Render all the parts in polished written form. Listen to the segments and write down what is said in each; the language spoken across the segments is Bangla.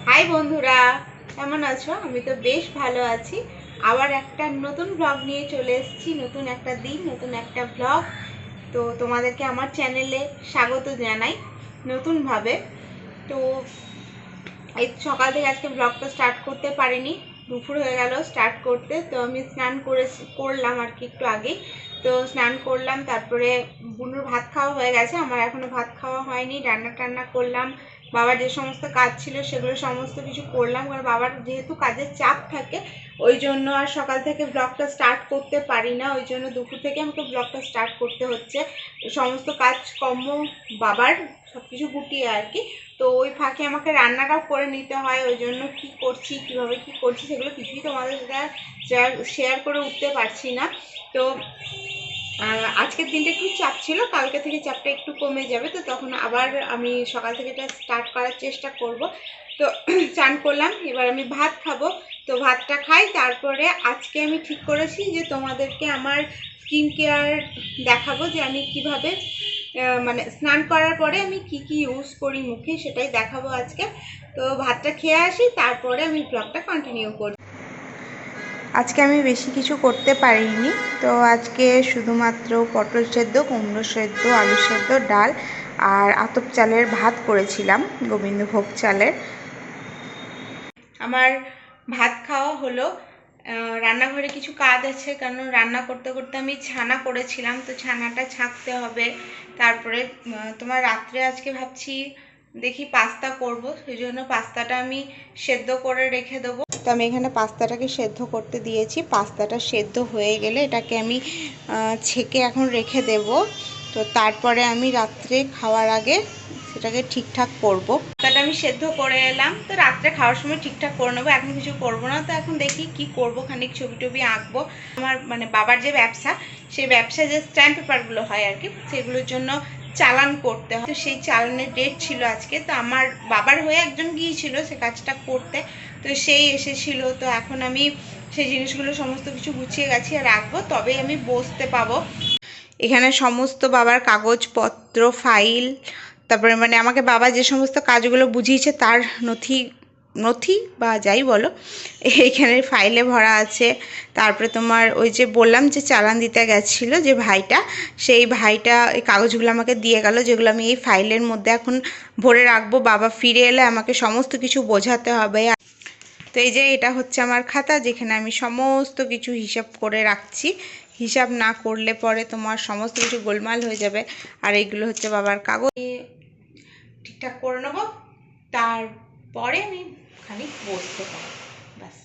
হাই বন্ধুরা, কেমন আছো? আমি তো বেশ ভালো আছি। আবার একটা নতুন ব্লগ নিয়ে চলে এসেছি। নতুন একটা দিন, নতুন একটা ব্লগ। তো তোমাদেরকে আমার চ্যানেলে স্বাগত জানাই নতুনভাবে। তো এই সকাল থেকে আজকে ব্লগটা স্টার্ট করতে পারিনি, দুপুর হয়ে গেল স্টার্ট করতে। তো আমি স্নান করলাম আর কি একটু আগেই। তো স্নান করলাম, তারপরে বুনুর ভাত খাওয়া হয়ে গেছে, আমার এখনো ভাত খাওয়া হয়নি। রান্না টান্না করলাম, বাবার যে সমস্ত কাজ ছিল সেগুলো সমস্ত কিছু করলাম, কারণ বাবার যেহেতু কাজের চাপ থাকে ওই জন্য আর সকাল থেকে ব্লগটা স্টার্ট করতে পারি না। ওই জন্য দুপুর থেকে আমাকে ব্লগটা স্টার্ট করতে হচ্ছে, সমস্ত কাজকর্ম বাবার সব কিছু গুটিয়ে আর কি। তো ওই ফাঁকে আমাকে রান্নাটাও করে নিতে হয়, ওই জন্য কী করছি কীভাবে কী করছি সেগুলো কিছুই তোমাদের সাথে শেয়ার করে উঠতে পারছি না। তো আজকের দিনটা একটু চাপ ছিল, কালকে থেকে চাপটা একটু কমে যাবে। তো তখন আবার আমি সকাল থেকে এটা স্টার্ট করার চেষ্টা করব। তো চান করলাম, এবার আমি ভাত খাবো। তো ভাতটা খাই, তারপরে আজকে আমি ঠিক করেছি যে তোমাদেরকে আমার স্কিন কেয়ার দেখাবো, যে আমি কিভাবে মানে স্নান করার পরে আমি কি কি ইউজ করি মুখে, সেটাই দেখাবো আজকে। তো ভাতটা খেয়ে আসি, তারপরে আমি ব্লগটা কন্টিনিউ করি। আজকে আমি বেশি কিছু করতে পারিনি। তো আজকে শুধুমাত্র পটল সেদ্ধ, কুমড়ো সেদ্ধ, আলু সেদ্ধ, ডাল আর আতপ চালের ভাত করেছিলাম, গোবিন্দভোগ চালের। আমার ভাত খাওয়া হলো। রান্নাঘরে কিছু কাজ আছে, কারণ রান্না করতে করতে আমি ছানা করেছিলাম, তো ছানাটা ছাঁকতে হবে। তারপরে তোমার রাত্রে আজকে ভাবছি দেখি পাস্তা করব, সেই জন্য পাস্তাটা আমি সেদ্ধ করে রেখে দেবো। তো আমি এখানে পাস্তাটাকে সেদ্ধ করতে দিয়েছি। পাস্তাটা সেদ্ধ হয়ে গেলে এটাকে আমি ছেঁকে এখন রেখে দেব। তো তারপরে আমি রাত্রে খাওয়ার আগে সেটাকে ঠিকঠাক করব। পাস্তাটা আমি সেদ্ধ করে এলাম, তো রাত্রে খাওয়ার সময় ঠিকঠাক করে নেবো, এখন কিছু করবো না। তো এখন দেখি কি করব, খানিক ছবি টবি আঁকবো। আমার মানে বাবার যে ব্যবসা, সেই ব্যবসায় যে স্ট্যাম্প পেপারগুলো হয় আর কি, সেগুলোর জন্য চালান করতে হয়। তো সেই চালানের ডেট ছিল আজকে। তো আমার বাবার হয়ে একজন গিয়েছিল সে কাজটা করতে, তো সেই এসেছিল। তো এখন আমি সেই জিনিসগুলো সমস্ত কিছু গুছিয়ে গেছি আর রাখবো, তবেই আমি বসতে পাবো। এখানে সমস্ত বাবার কাগজপত্র, ফাইল, তারপরে মানে আমাকে বাবা যে সমস্ত কাজগুলো বুঝিয়েছে তার নথি নথি বা যাই বলো এইখানে ফাইলে ভরা আছে। তারপরে তোমার ওই যে বললাম যে চালান দিতে গেছিলো যে ভাইটা, সেই ভাইটা এই কাগজগুলো আমাকে দিয়ে গেল, যেগুলো আমি এই ফাইলের মধ্যে এখন ভরে রাখবো। বাবা ফিরে এলে আমাকে সমস্ত কিছু বোঝাতে হবে। তো এই যে এটা হচ্ছে আমার খাতা, যেখানে আমি সমস্ত কিছু হিসাব করে রাখছি। হিসাব না করলে পরে তোমার সমস্ত কিছু গোলমাল হয়ে যাবে। আর এইগুলো হচ্ছে বাবার কাগজ, ঠিকঠাক করে নেবো, তারপরে আমি খানিক বসতে পারবো, ব্যাস।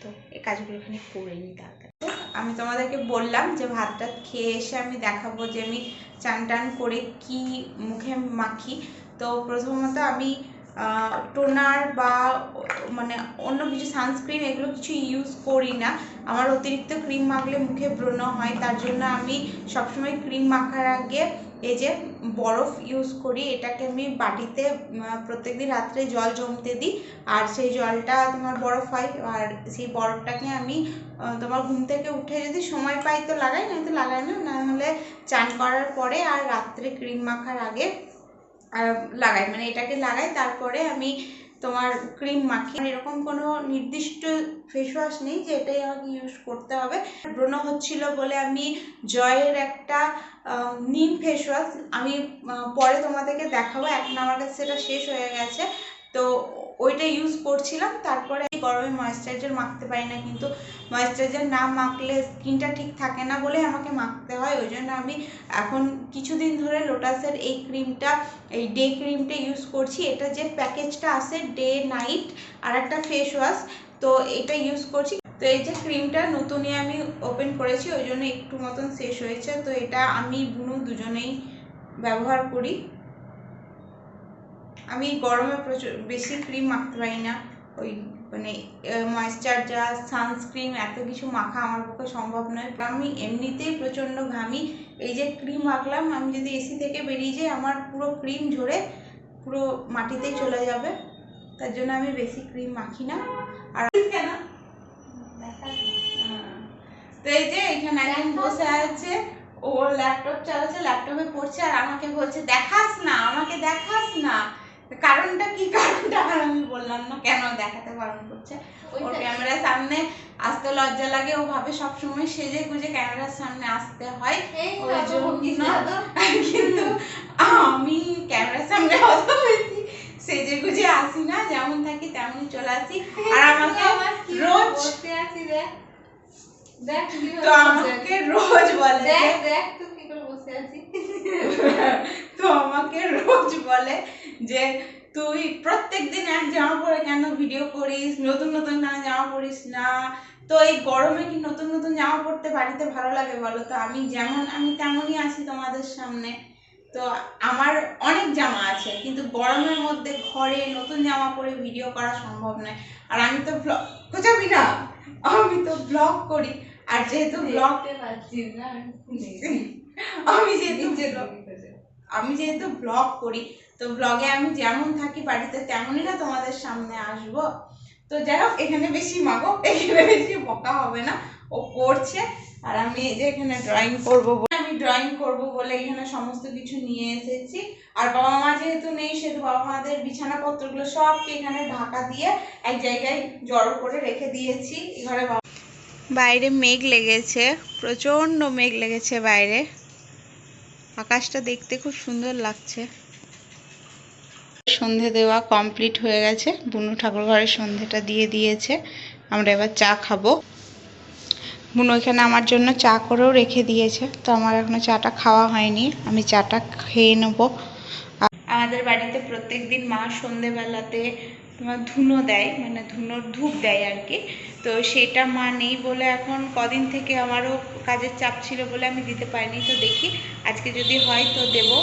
তো এই কাজগুলো খানিক করে নিই তাড়াতাড়ি। আমি তোমাদেরকে বললাম যে ভাতটা খেয়ে এসে আমি দেখাবো যে আমি চান টান করে কি মুখে মাখি। তো প্রথমত আমি টোনার বা মানে অন্য কিছু সানস্ক্রিন এগুলো কিছু ইউজ করি না। আমার অতিরিক্ত ক্রিম মাখলে মুখে ব্রণ হয়, তার জন্য আমি সবসময় ক্রিম মাখার আগে এই যে বরফ ইউজ করি। এটাকে আমি বাটিতে প্রত্যেকদিন রাত্রে জল জমতে দিই, আর সেই জলটা তোমার বরফ হয়। আর সেই বরফটাকে আমি তোমার ঘুম থেকে উঠে যদি সময় পাই তো লাগাই, নয়তো লাগাই না, না হলে চান করার পরে আর রাত্রে ক্রিম মাখার আগে লাগাই, মানে এটাকে লাগাই, তারপরে আমি তোমার ক্রিম মাখি। এরকম কোনো নির্দিষ্ট ফেস ওয়াশ নেই যে এটাই আমাকে ইউজ করতে হবে। ব্রণ হচ্ছিল বলে আমি জয়ের একটা নিম ফেস ওয়াশ আমি পরে তোমাদেরকে দেখাবো, এখন আমার কাছে সেটা শেষ হয়ে গেছে, তো ওইটা ইউজ করছিলাম। তারপরে গরমে ময়েশ্চারাইজার মাখতে পারি না, কিন্তু ময়েশ্চারাইজার না মাখলে স্কিনটা ঠিক থাকে না বলে আমাকে মাখতে হয়। ওই জন্য আমি এখন কিছুদিন ধরে লোটাসের এই ক্রিমটা, এই ডে ক্রিমটা ইউজ করছি। এটা যে প্যাকেজটা আছে ডে নাইট আর একটা ফেস ওয়াশ, তো এটা ইউজ করছি। তো এই যে ক্রিমটা নতুনই আমি ওপেন করেছি, ওই জন্য একটু মতন শেষ হয়েছে। তো এটা আমি বুনু দুজনেই ব্যবহার করি। আমি গরমে প্রচুর বেশি ক্রিম মাখতে পারি না, ওই মানে ময়েশ্চারাইজার, সানস্ক্রিন এত কিছু মাখা আমার পক্ষে সম্ভব নয়। আমি এমনিতেই প্রচণ্ড ঘামি, এই যে ক্রিম মাখলাম, আমি যদি এসি থেকে বেরিয়ে যাই আমার পুরো ক্রিম ঝরে পুরো মাটিতেই চলে যাবে, তার জন্য আমি বেশি ক্রিম মাখি না। আর কেন তো এই যে এখানে একজন বসে আছে, ও ল্যাপটপ চালাচ্ছে, ল্যাপটপে পড়ছে, আর আমাকে বলছে দেখাস না, আমাকে দেখাস না। কারণটা কি, কারণটা আর আমি বললাম বললাম না কেন দেখাতে বারণ করছে। ওর ক্যামেরার সামনে আসতে লজ্জা লাগে, ও ভাবে সবসময় সেজে গুজে ক্যামেরার সামনে আসতে হয়, ওই জন্য। কিন্তু আমি ক্যামেরার সামনে অত বেশি সেজে গুজে আসি না, যেমন থাকি তেমনই চলে আসি। আর আমাকে রোজ তো আমাকে রোজ বলে তো আমাকে রোজ বলে যে তুই প্রত্যেকদিন এক জামা পরে কেন ভিডিও করিস, নতুন নতুন কেন জামা পরিস না। তো এই গরমে কি নতুন নতুন জামা পরতে বাড়িতে ভালো লাগে বলো? তো আমি যেমন আমি তেমনই আছি তোমাদের সামনে। তো আমার অনেক জামা আছে, কিন্তু গরমের মধ্যে ঘরে নতুন জামা পরে ভিডিও করা সম্ভব নয়। আর আমি তো ব্লগ কোথাবি না, আমি তো ব্লগ করি। আর যেহেতু ব্লগ আমি যেহেতু ব্লগ করি, তো ব্লগে আমি যেমন থাকি বাড়িতে তেমনই না তোমাদের সামনে আসবো। তো যাই হোক, এখানে বেশি মাগো, এখানে বেশি বকা হবে না, ও করছে। আর আমি এই যে এখানে ড্রয়িং করবো, আমি ড্রয়িং করব বলে এখানে সমস্ত কিছু নিয়ে এসেছি। আর বাবা মা যেহেতু নেই, সেহেতু বাবা মাদের বিছানাপত্রগুলো সবকে এখানে ঢাকা দিয়ে এক জায়গায় জড়ো করে রেখে দিয়েছি ঘরে। বাইরে মেঘ লেগেছে, প্রচন্ড মেঘ লেগেছে বাইরে, আকাশটা দেখতে খুব সুন্দর লাগছে। সন্ধে দেওয়া কমপ্লিট হয়ে গেছে, বুনু ঠাকুর ঘরের সন্ধেটা দিয়ে দিয়েছে। আমরা এবার চা খাবো। বুনু এখানে আমার জন্য চা করেও রেখে দিয়েছে, তো আমার এখনো চাটা খাওয়া হয়নি, আমি চাটা খেয়ে নেবো। আমাদের বাড়িতে প্রত্যেকদিন মা সন্ধেবেলাতে তোমার ধুনো দেয়, মানে ধুনোর ধূপ দেয় আর কি। তো সেটা মা নেই বলে এখন কদিন থেকে আমারও কাজের চাপ ছিল বলে আমি দিতে পারিনি। তো দেখি আজকে যদি হয় তো দেবো।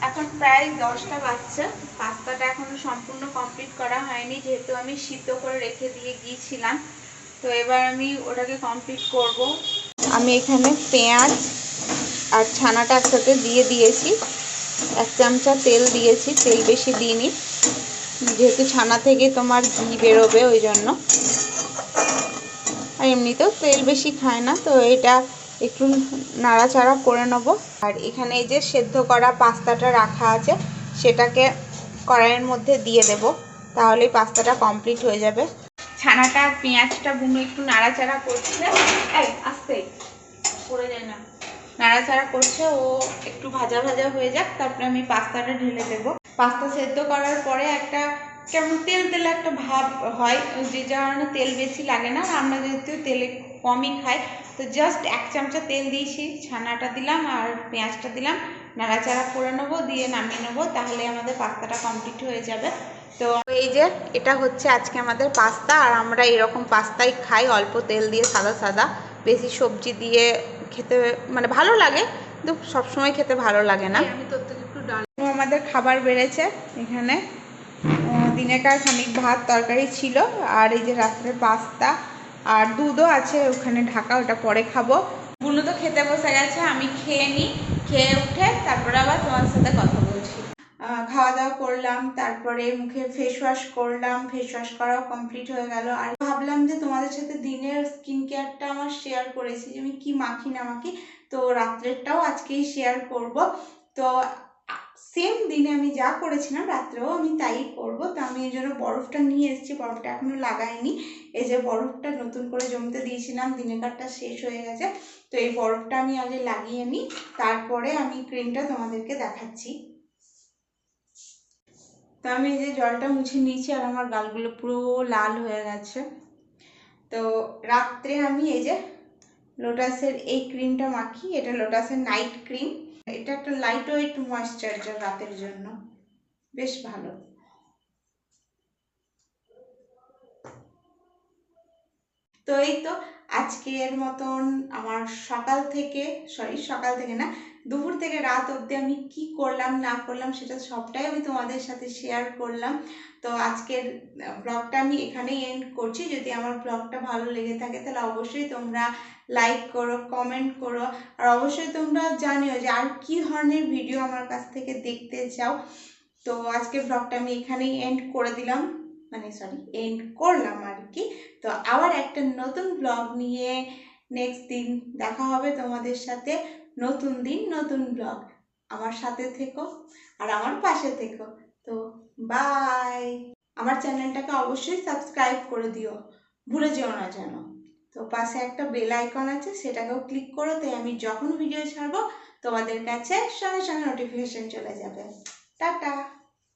এখন প্রায় 10টা বাজছে, পাস্তাটা এখনো সম্পূর্ণ কমপ্লিট করা হয়নি, যেহেতু আমি সিদ্ধ করে রেখে দিয়ে গিয়েছিলাম। তো এবার আমি ওটাকে কমপ্লিট করব। আমি এখানে পেঁয়াজ আর ছানাটা একসাথে দিয়ে দিয়েছি, 1 চামচা তেল দিয়েছি, তেল বেশি দিইনি যেহেতু ছানা থেকে তোমার ঘি বেরোবে ওই জন্য। আর এমনিতেও তেল বেশি খায় না, তো এটা একটু নাড়াচাড়া করে নেবো। আর এখানে এই যে সেদ্ধ করা পাস্তাটা রাখা আছে, সেটাকে কড়াইয়ের মধ্যে দিয়ে দেব, তাহলেই পাস্তাটা কমপ্লিট হয়ে যাবে। ছানাটা আর পেঁয়াজটা বুনু একটু নাড়াচাড়া করছে, আস্তে পড়ে যায় না, নাড়াচাড়া করছে। ও একটু ভাজা ভাজা হয়ে যাক, তারপরে আমি পাস্তাটা ঢেলে দেবো। পাস্তা সেদ্ধ করার পরে একটা কেমন তেল তেলে একটা ভাব হয়, যে কারণে তেল বেশি লাগে না। আমরা যেহেতু তেলে কমই খাই, তো জাস্ট 1 চামচা তেল দিয়েছি, ছানাটা দিলাম আর পেঁয়াজটা দিলাম, নাড়াচাড়া করে নেবো, দিয়ে নামিয়ে নেবো, তাহলে আমাদের পাস্তাটা কমপ্লিট হয়ে যাবে। তো এই যে এটা হচ্ছে আজকে আমাদের পাস্তা। আর আমরা এরকম পাস্তাই খাই, অল্প তেল দিয়ে, সাদা সাদা, বেশি সবজি দিয়ে খেতে মানে ভালো লাগে, কিন্তু সবসময় খেতে ভালো লাগে না। আমি তোর থেকে একটু ডাল, আমাদের খাবার বেড়েছে এখানে, দিনেকার খানিক ভাত তরকারি ছিল, আর এই যে রাত্রের পাস্তা, আর দুধও আছে ওখানে ঢাকা, ওটা পরে খাবো। বুনু তো খেতে বসে গেছে, আমি খেয়ে নিই, খেয়ে উঠে তারপরে আবার তোমার সাথে কথা বলছি। খাওয়া দাওয়া করলাম, তারপরে মুখে ফেস ওয়াশ করলাম, ফেস ওয়াশ করাও কমপ্লিট হয়ে গেল। আর ভাবলাম যে তোমাদের সাথে দিনের স্কিন কেয়ারটা আমার শেয়ার করেছি, যে আমি কি মাখি না মাখি, তো রাত্রেরটাও আজকেই শেয়ার করব। তো সেম দিনে আমি যা করেছিলাম রাত্রেও আমি তাই করব। তো আমি এই জন্য বরফটা নিয়ে এসেছি, বরফটা এখনো লাগাইনি। এই যে বরফটা নতুন করে জমতে দিয়েছিলাম, দিনেকারটা শেষ হয়ে গেছে, তো এই বরফটা আমি আগে লাগিয়ে নিই, তারপরে আমি ক্রিমটা তোমাদেরকে দেখাচ্ছি। তো আমি এই যে জলটা মুছে নিয়েছি, আর আমার গালগুলো পুরো লাল হয়ে গেছে। তো রাত্রে আমি এই যে লোটাসের এই ক্রিমটা মাখি, এটা লোটাসের নাইট ক্রিম। এটা একটা লাইট ওয়েট ময়েশ্চারাইজার রাতের জন্য, বেশ ভালো। তো এই তো আজকের মতন আমার সকাল থেকে না, দুপুর থেকে রাত অবধি আমি কি করলাম না করলাম সেটা সবটাই আমি তোমাদের সাথে শেয়ার করলাম। তো আজকের ব্লগটা আমি এখানেই এন্ড করছি। যদি আমার ব্লগটা ভালো লেগে থাকে তাহলে অবশ্যই তোমরা লাইক করো, কমেন্ট করো, আর অবশ্যই তোমরা জানিও যে আর কি ধরনের ভিডিও আমার কাছ থেকে দেখতে চাও। তো আজকের ব্লগটা আমি এখানেই এন্ড করে দিলাম, এন্ড করলাম আর কি। তো আবার একটা নতুন ব্লগ নিয়ে নেক্সট দিন দেখা হবে তোমাদের সাথে। নতুন দিন নতুন ব্লগ, আমার সাথে থেকো আর আমার পাশে থেকো। তো বাই। আমার চ্যানেলটাকে অবশ্যই সাবস্ক্রাইব করে দিও, ভুলে যেও না যেন। তো পাশে একটা বেল আইকন আছে, সেটাকেও ক্লিক করো, তাই আমি যখন ভিডিও ছাড়বো তোমাদের কাছে সঙ্গে সঙ্গে নোটিফিকেশন চলে যাবে। টাটা।